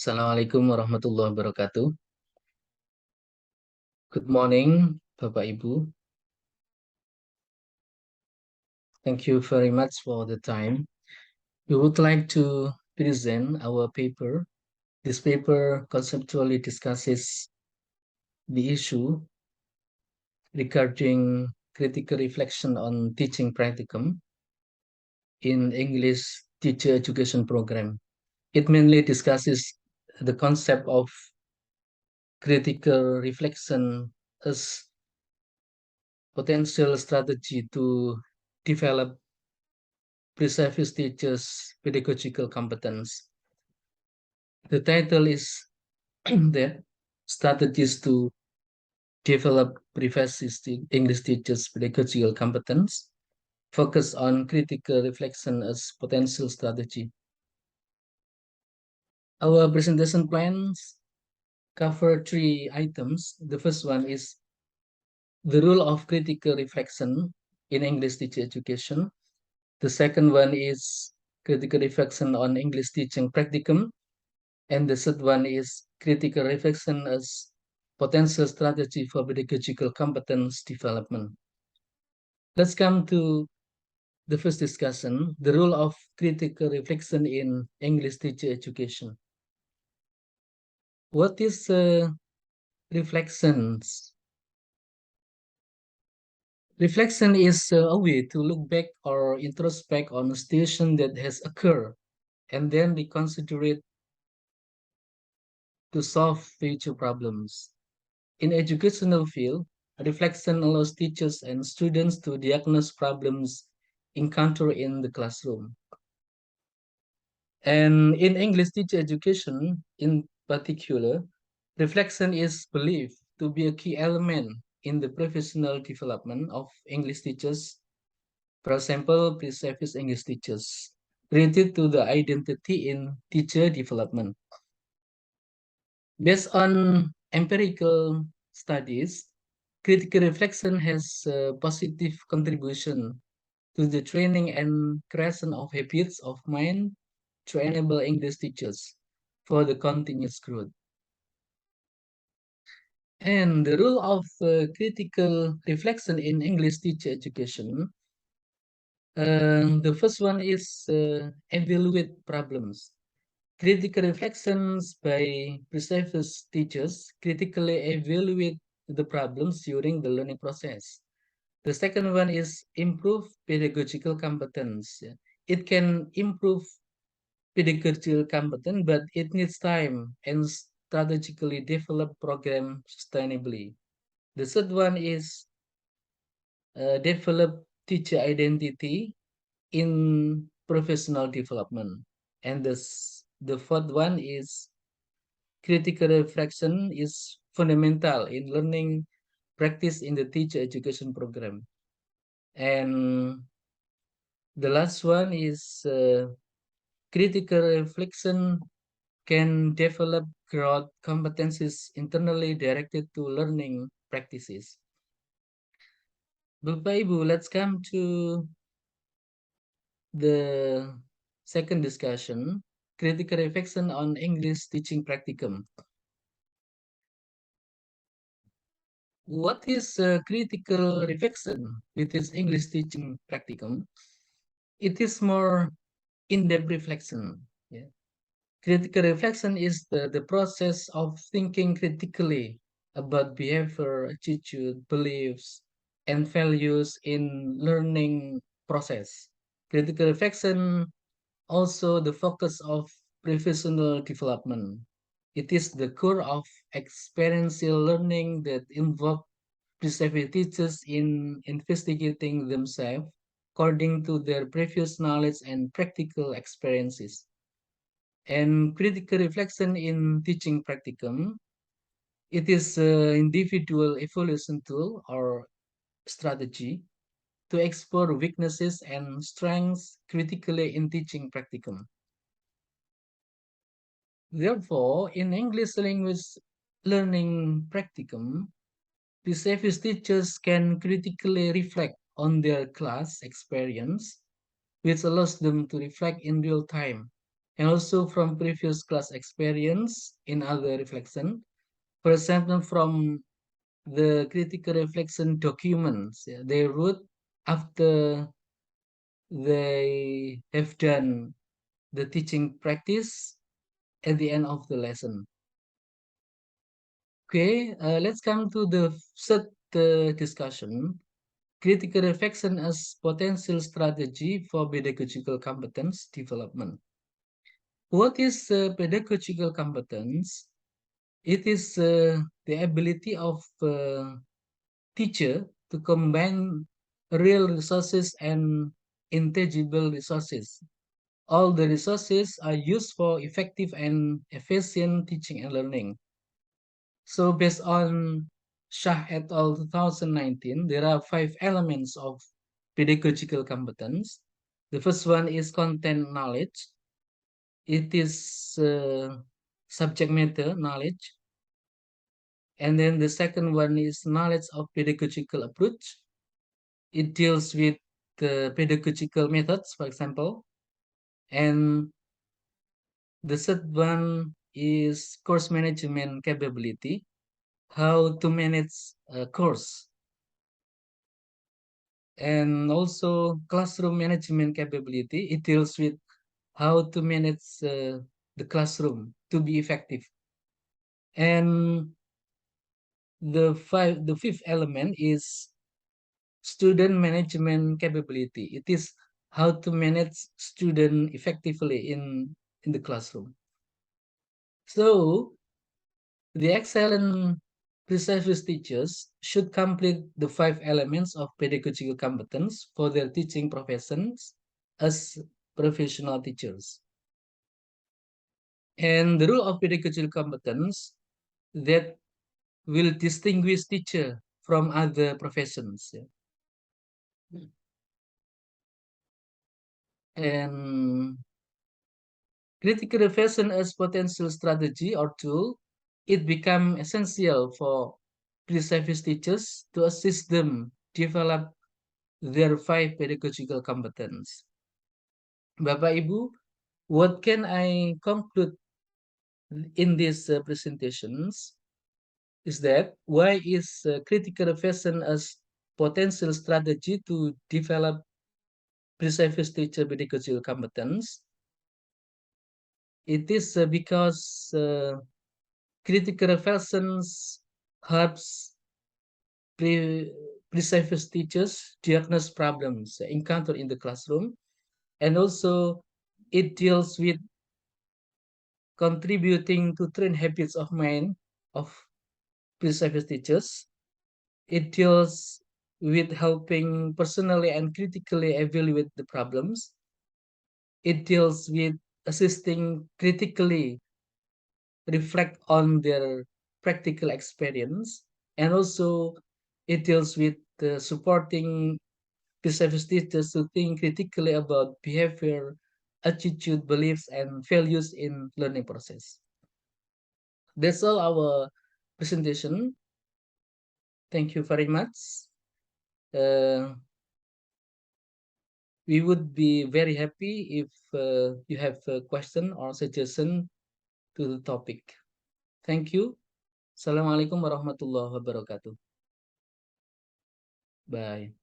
Assalamualaikum warahmatullahi wabarakatuh. Good morning, Bapak Ibu. Thank you very much for the time. We would like to present our paper. This paper conceptually discusses the issue regarding critical reflection on teaching practicum in English teacher education program. It mainly discusses the concept of critical reflection as potential strategy to develop pre-service teachers' pedagogical competence. The title is the strategies to develop pre-service English teachers' pedagogical competence, focus on critical reflection as potential strategy. Our presentation plans cover three items. The first one is the role of critical reflection in English teacher education. The second one is critical reflection on English teaching practicum. And the third one is critical reflection as potential strategy for pedagogical competence development. Let's come to the first discussion, the role of critical reflection in English teacher education. What is reflections? Reflection is a way to look back or introspect on a situation that has occurred and then reconsider it to solve future problems. In educational field, reflection allows teachers and students to diagnose problems encountered in the classroom. And in English teacher education, in particular, reflection is believed to be a key element in the professional development of English teachers. For example, pre-service English teachers, related to the identity in teacher development. Based on empirical studies, critical reflection has a positive contribution to the training and creation of habits of mind to enable English teachers for the continuous growth. And the role of critical reflection in English teacher education. The first one is evaluate problems. Critical reflections by pre-service teachers critically evaluate the problems during the learning process. The second one is improve pedagogical competence. It can improve pedagogical competence, but it needs time and strategically develop program sustainably. The third one is develop teacher identity in professional development. And the fourth one is critical reflection is fundamental in learning practice in the teacher education program. And the last one is critical reflection can develop growth competencies internally directed to learning practices. Bapak Ibu, let's come to the second discussion, critical reflection on English teaching practicum. What is critical reflection with its English teaching practicum? It is more in-depth reflection. Yeah. Critical reflection is the process of thinking critically about behavior, attitude, beliefs, and values in learning process. Critical reflection also the focus of professional development. It is the core of experiential learning that involves preserving teachers in investigating themselves according to their previous knowledge and practical experiences. And critical reflection in teaching practicum, it is an individual evaluation tool or strategy to explore weaknesses and strengths critically in teaching practicum. Therefore, in English language learning practicum, the service teachers can critically reflect on their class experience, which allows them to reflect in real time and also from previous class experience in other reflection. For example, from the critical reflection documents, yeah, they wrote after they have done the teaching practice at the end of the lesson. Okay, let's come to the third discussion. Critical reflection as potential strategy for pedagogical competence development. What is pedagogical competence? It is the ability of teacher to combine real resources and intangible resources. All the resources are used for effective and efficient teaching and learning. So based on Shah et al. 2019, there are 5 elements of pedagogical competence. The first one is content knowledge. It is subject matter knowledge. And then the second one is knowledge of pedagogical approach. It deals with the pedagogical methods, for example. And the third one is course management capability, how to manage a course. And also classroom management capability, it deals with how to manage the classroom to be effective. And the fifth element is student management capability. It is how to manage student effectively in the classroom. So the excellent pre-service teachers should complete the 5 elements of pedagogical competence for their teaching professions as professional teachers. And the rule of pedagogical competence that will distinguish teacher from other professions. And critical reflection as potential strategy or tool, it become essential for pre-service teachers to assist them develop their 5 pedagogical competence. Bapak Ibu, what can I conclude in these presentations is that why is critical reflection as potential strategy to develop pre-service teacher pedagogical competence? It is because critical reflections helps pre-service teachers diagnose problems encountered in the classroom, and also it deals with contributing to train habits of mind of pre-service teachers. It deals with helping personally and critically evaluate the problems. It deals with assisting critically reflect on their practical experience, and also it deals with supporting pre-service teachers to think critically about behavior, attitude, beliefs, and values in learning process. That's all our presentation. Thank you very much. Uh, we would be very happy if you have a question or suggestion to the topic. Thank you. Assalamualaikum warahmatullahi wabarakatuh. Bye.